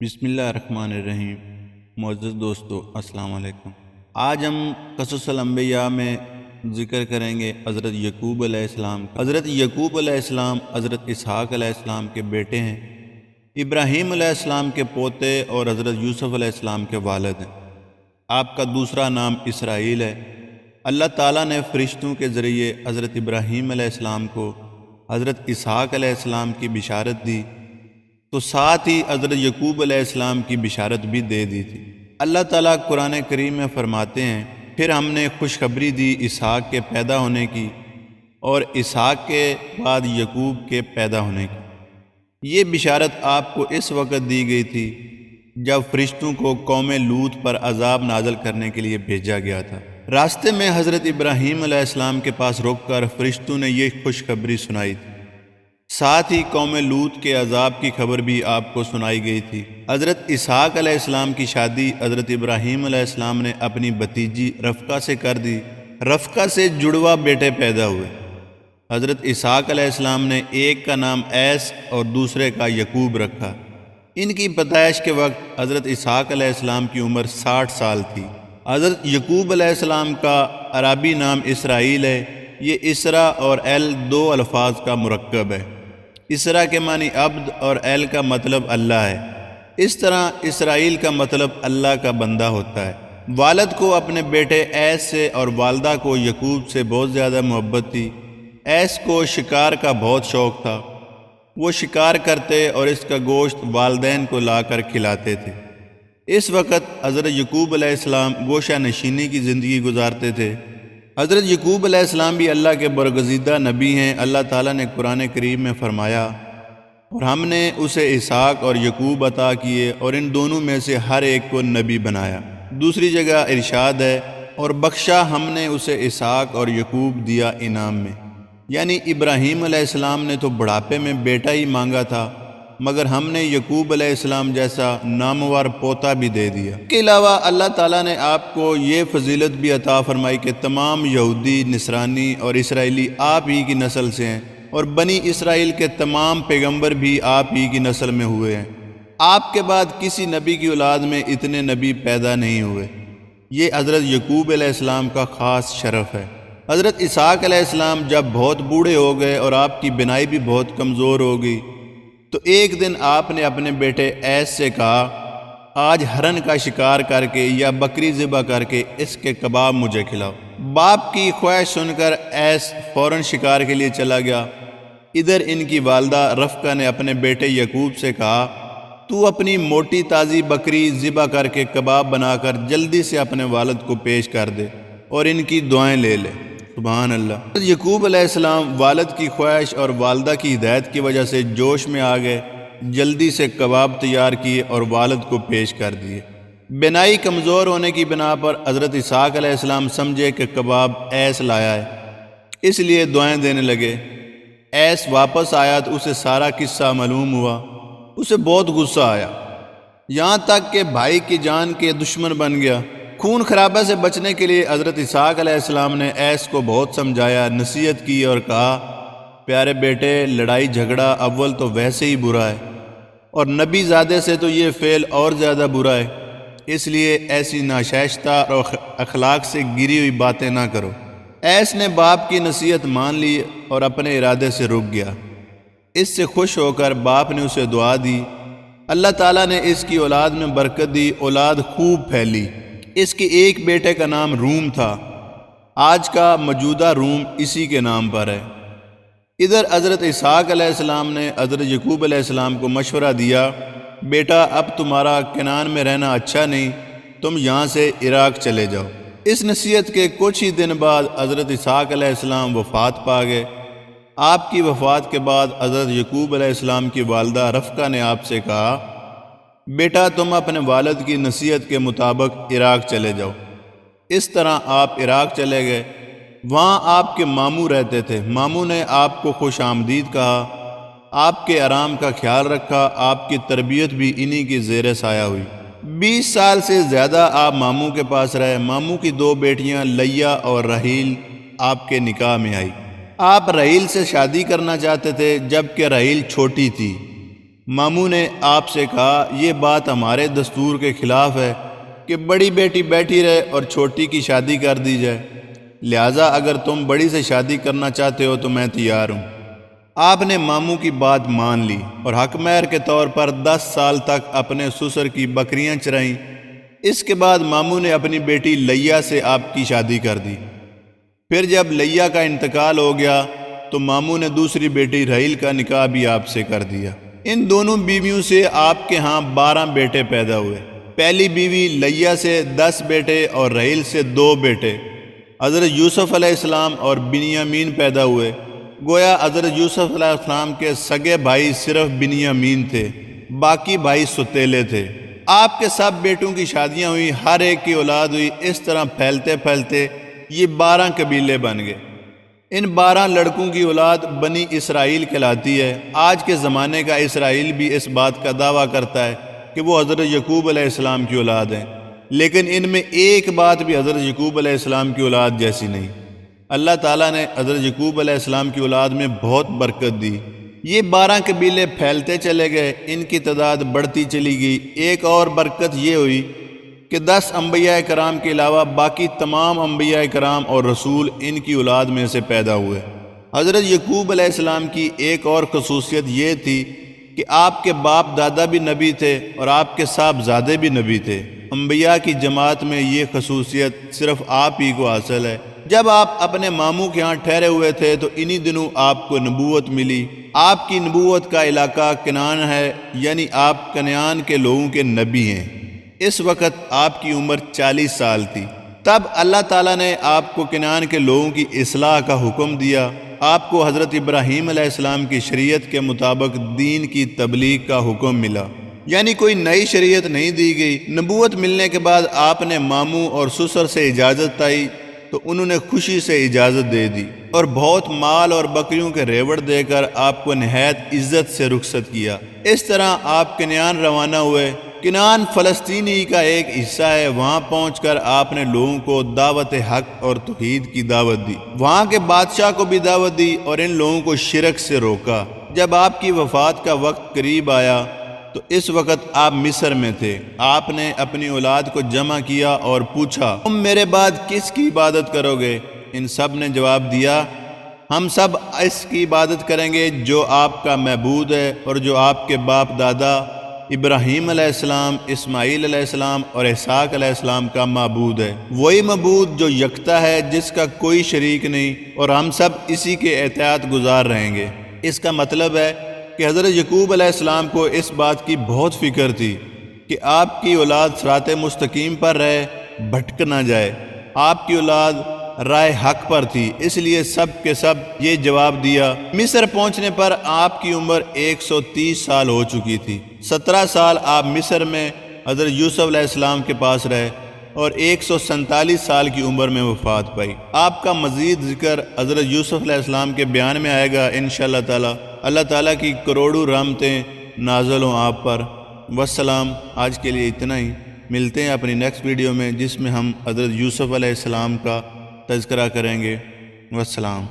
بسم اللہ الرحمن الرحیم۔ معزز دوستو السلام علیکم۔ آج ہم قصص الانبیاء میں ذکر کریں گے حضرت یعقوب علیہ السلام کا۔ حضرت یعقوب علیہ السلام حضرت اسحاق علیہ السلام کے بیٹے ہیں، ابراہیم علیہ السلام کے پوتے اور حضرت یوسف علیہ السلام کے والد ہیں۔ آپ کا دوسرا نام اسرائیل ہے۔ اللہ تعالیٰ نے فرشتوں کے ذریعے حضرت ابراہیم علیہ السلام کو حضرت اسحاق علیہ السلام کی بشارت دی، تو ساتھ ہی حضرت یعقوب علیہ السلام کی بشارت بھی دے دی تھی۔ اللہ تعالیٰ قرآن کریم میں فرماتے ہیں، پھر ہم نے خوشخبری دی اسحاق کے پیدا ہونے کی اور اسحاق کے بعد یعقوب کے پیدا ہونے کی۔ یہ بشارت آپ کو اس وقت دی گئی تھی جب فرشتوں کو قوم لوط پر عذاب نازل کرنے کے لیے بھیجا گیا تھا۔ راستے میں حضرت ابراہیم علیہ السلام کے پاس رک کر فرشتوں نے یہ خوشخبری سنائی تھی، ساتھ ہی قوم لوط کے عذاب کی خبر بھی آپ کو سنائی گئی تھی۔ حضرت اسحاق علیہ السلام کی شادی حضرت ابراہیم علیہ السلام نے اپنی بھتیجی رفقہ سے کر دی۔ رفقہ سے جڑواں بیٹے پیدا ہوئے۔ حضرت اسحاق علیہ السلام نے ایک کا نام ایس اور دوسرے کا یعقوب رکھا۔ ان کی پیدائش کے وقت حضرت اسحاق علیہ السلام کی عمر 60 سال تھی۔ حضرت یعقوب علیہ السلام کا عربی نام اسرائیل ہے۔ یہ اسرا اور ایل دو الفاظ کا مرکب ہے۔ اسرا کے معنی عبد اور ایل کا مطلب اللہ ہے۔ اس طرح اسرائیل کا مطلب اللہ کا بندہ ہوتا ہے۔ والد کو اپنے بیٹے ایس سے اور والدہ کو یعقوب سے بہت زیادہ محبت تھی۔ ایس کو شکار کا بہت شوق تھا۔ وہ شکار کرتے اور اس کا گوشت والدین کو لا کر کھلاتے تھے۔ اس وقت حضرت یعقوب علیہ السلام گوشہ نشینی کی زندگی گزارتے تھے۔ حضرت یعقوب علیہ السلام بھی اللہ کے برگزیدہ نبی ہیں۔ اللہ تعالیٰ نے قرآن کریم میں فرمایا، اور ہم نے اسے اسحاق اور یعقوب عطا کیے اور ان دونوں میں سے ہر ایک کو نبی بنایا۔ دوسری جگہ ارشاد ہے، اور بخشا ہم نے اسے اسحاق اور یعقوب دیا انعام میں، یعنی ابراہیم علیہ السلام نے تو بڑھاپے میں بیٹا ہی مانگا تھا، مگر ہم نے یعقوب علیہ السلام جیسا نامور پوتا بھی دے دیا۔ اس کے علاوہ اللہ تعالیٰ نے آپ کو یہ فضیلت بھی عطا فرمائی کہ تمام یہودی، نصرانی اور اسرائیلی آپ ہی کی نسل سے ہیں، اور بنی اسرائیل کے تمام پیغمبر بھی آپ ہی کی نسل میں ہوئے ہیں۔ آپ کے بعد کسی نبی کی اولاد میں اتنے نبی پیدا نہیں ہوئے۔ یہ حضرت یعقوب علیہ السلام کا خاص شرف ہے۔ حضرت اسحاق علیہ السلام جب بہت بوڑھے ہو گئے اور آپ کی بینائی بھی بہت کمزور ہو گئی، تو ایک دن آپ نے اپنے بیٹے ایس سے کہا، آج ہرن کا شکار کر کے یا بکری ذبح کر کے اس کے کباب مجھے کھلاؤ۔ باپ کی خواہش سن کر ایس فوراً شکار کے لیے چلا گیا۔ ادھر ان کی والدہ رفقہ نے اپنے بیٹے یعقوب سے کہا، تو اپنی موٹی تازی بکری ذبح کر کے کباب بنا کر جلدی سے اپنے والد کو پیش کر دے اور ان کی دعائیں لے لے۔ سبحان اللہ۔ یعقوب علیہ السلام والد کی خواہش اور والدہ کی ہدایت کی وجہ سے جوش میں آ گئے، جلدی سے کباب تیار کیے اور والد کو پیش کر دیے۔ بینائی کمزور ہونے کی بنا پر حضرت اسحاق علیہ السلام سمجھے کہ کباب ایس لایا ہے، اس لیے دعائیں دینے لگے۔ ایس واپس آیا تو اسے سارا قصہ معلوم ہوا۔ اسے بہت غصہ آیا، یہاں تک کہ بھائی کی جان کے دشمن بن گیا۔ خون خرابہ سے بچنے کے لیے حضرت اسحاق علیہ السلام نے ایس کو بہت سمجھایا، نصیحت کی اور کہا، پیارے بیٹے، لڑائی جھگڑا اول تو ویسے ہی برا ہے، اور نبی زادے سے تو یہ فعل اور زیادہ برا ہے، اس لیے ایسی ناشائستہ اور اخلاق سے گری ہوئی باتیں نہ کرو۔ ایس نے باپ کی نصیحت مان لی اور اپنے ارادے سے رک گیا۔ اس سے خوش ہو کر باپ نے اسے دعا دی۔ اللہ تعالیٰ نے اس کی اولاد میں برکت دی، اولاد خوب پھیلی۔ اس کے ایک بیٹے کا نام روم تھا، آج کا موجودہ روم اسی کے نام پر ہے۔ ادھر حضرت اسحاق علیہ السلام نے حضرت یعقوب علیہ السلام کو مشورہ دیا، بیٹا اب تمہارا کنعان میں رہنا اچھا نہیں، تم یہاں سے عراق چلے جاؤ۔ اس نصیحت کے کچھ ہی دن بعد حضرت اسحاق علیہ السلام وفات پا گئے۔ آپ کی وفات کے بعد حضرت یعقوب علیہ السلام کی والدہ رفقہ نے آپ سے کہا، بیٹا تم اپنے والد کی نصیحت کے مطابق عراق چلے جاؤ۔ اس طرح آپ عراق چلے گئے۔ وہاں آپ کے ماموں رہتے تھے۔ ماموں نے آپ کو خوش آمدید کہا، آپ کے آرام کا خیال رکھا، آپ کی تربیت بھی انہی کی زیر سایہ ہوئی۔ 20 سال سے زیادہ آپ ماموں کے پاس رہے۔ ماموں کی 2 بیٹیاں لیہ اور رحیل آپ کے نکاح میں آئی۔ آپ رحیل سے شادی کرنا چاہتے تھے، جبکہ رحیل چھوٹی تھی۔ ماموں نے آپ سے کہا یہ بات ہمارے دستور کے خلاف ہے کہ بڑی بیٹی بیٹھی رہے اور چھوٹی کی شادی کر دی جائے، لہٰذا اگر تم بڑی سے شادی کرنا چاہتے ہو تو میں تیار ہوں۔ آپ نے ماموں کی بات مان لی اور حق مہر کے طور پر 10 سال تک اپنے سسر کی بکریاں چرائیں۔ اس کے بعد ماموں نے اپنی بیٹی لیہ سے آپ کی شادی کر دی۔ پھر جب لیہ کا انتقال ہو گیا تو ماموں نے دوسری بیٹی رحیل کا نکاح بھی آپ سے کر دیا۔ ان دونوں بیویوں سے آپ کے ہاں 12 بیٹے پیدا ہوئے۔ پہلی بیوی لیہ سے 10 بیٹے اور رحیل سے 2 بیٹے۔ حضرت یوسف علیہ السلام اور بنیامین پیدا ہوئے۔ گویا حضرت یوسف علیہ السلام کے سگے بھائی صرف بنیامین تھے، باقی بھائی ستیلے تھے۔ آپ کے سب بیٹوں کی شادیاں ہوئی، ہر ایک کی اولاد ہوئی۔ اس طرح پھیلتے پھیلتے یہ 12 قبیلے بن گئے۔ ان 12 لڑکوں کی اولاد بنی اسرائیل کہلاتی ہے۔ آج کے زمانے کا اسرائیل بھی اس بات کا دعویٰ کرتا ہے کہ وہ حضرت یعقوب علیہ السلام کی اولاد ہیں، لیکن ان میں ایک بات بھی حضرت یعقوب علیہ السلام کی اولاد جیسی نہیں۔ اللہ تعالیٰ نے حضرت یعقوب علیہ السلام کی اولاد میں بہت برکت دی۔ یہ 12 قبیلے پھیلتے چلے گئے، ان کی تعداد بڑھتی چلی گئی۔ ایک اور برکت یہ ہوئی کہ 10 انبیاء کرام کے علاوہ باقی تمام انبیاء کرام اور رسول ان کی اولاد میں سے پیدا ہوئے۔ حضرت یعقوب علیہ السلام کی ایک اور خصوصیت یہ تھی کہ آپ کے باپ دادا بھی نبی تھے اور آپ کے صاحبزادے بھی نبی تھے۔ انبیاء کی جماعت میں یہ خصوصیت صرف آپ ہی کو حاصل ہے۔ جب آپ اپنے ماموں کے ہاں ٹھہرے ہوئے تھے تو انہی دنوں آپ کو نبوت ملی۔ آپ کی نبوت کا علاقہ کنعان ہے، یعنی آپ کنعان کے لوگوں کے نبی ہیں۔ اس وقت آپ کی عمر 40 سال تھی۔ تب اللہ تعالیٰ نے آپ کو کنعان کے لوگوں کی اصلاح کا حکم دیا۔ آپ کو حضرت ابراہیم علیہ السلام کی شریعت کے مطابق دین کی تبلیغ کا حکم ملا، یعنی کوئی نئی شریعت نہیں دی گئی۔ نبوت ملنے کے بعد آپ نے ماموں اور سسر سے اجازت پائی تو انہوں نے خوشی سے اجازت دے دی اور بہت مال اور بکریوں کے ریوڑ دے کر آپ کو نہایت عزت سے رخصت کیا۔ اس طرح آپ کنعان روانہ ہوئے۔ کنعان فلسطینی کا ایک حصہ ہے۔ وہاں پہنچ کر آپ نے لوگوں کو دعوت حق اور توحید کی دعوت دی، وہاں کے بادشاہ کو بھی دعوت دی اور ان لوگوں کو شرک سے روکا۔ جب آپ کی وفات کا وقت قریب آیا تو اس وقت آپ مصر میں تھے۔ آپ نے اپنی اولاد کو جمع کیا اور پوچھا، تم میرے بعد کس کی عبادت کرو گے؟ ان سب نے جواب دیا، ہم سب اس کی عبادت کریں گے جو آپ کا معبود ہے اور جو آپ کے باپ دادا ابراہیم علیہ السلام، اسماعیل علیہ السلام اور اسحاق علیہ السلام کا معبود ہے، وہی معبود جو یکتا ہے، جس کا کوئی شریک نہیں، اور ہم سب اسی کے اطاعت گزار رہیں گے۔ اس کا مطلب ہے کہ حضرت یعقوب علیہ السلام کو اس بات کی بہت فکر تھی کہ آپ کی اولاد صراط مستقیم پر رہے، بھٹک نہ جائے۔ آپ کی اولاد رائے حق پر تھی، اس لیے سب کے سب یہ جواب دیا۔ مصر پہنچنے پر آپ کی عمر 130 سال ہو چکی تھی۔ 17 سال آپ مصر میں حضرت یوسف علیہ السلام کے پاس رہے اور 147 سال کی عمر میں وفات پائی۔ آپ کا مزید ذکر حضرت یوسف علیہ السلام کے بیان میں آئے گا انشاءاللہ تعالی۔ اللہ تعالیٰ کی کروڑوں رحمتیں نازل ہوں آپ پر۔ والسلام، آج کے لیے اتنا ہی۔ ملتے ہیں اپنی نیکسٹ ویڈیو میں، جس میں ہم حضرت یوسف علیہ السلام کا تذکرہ کریں گے۔ والسلام۔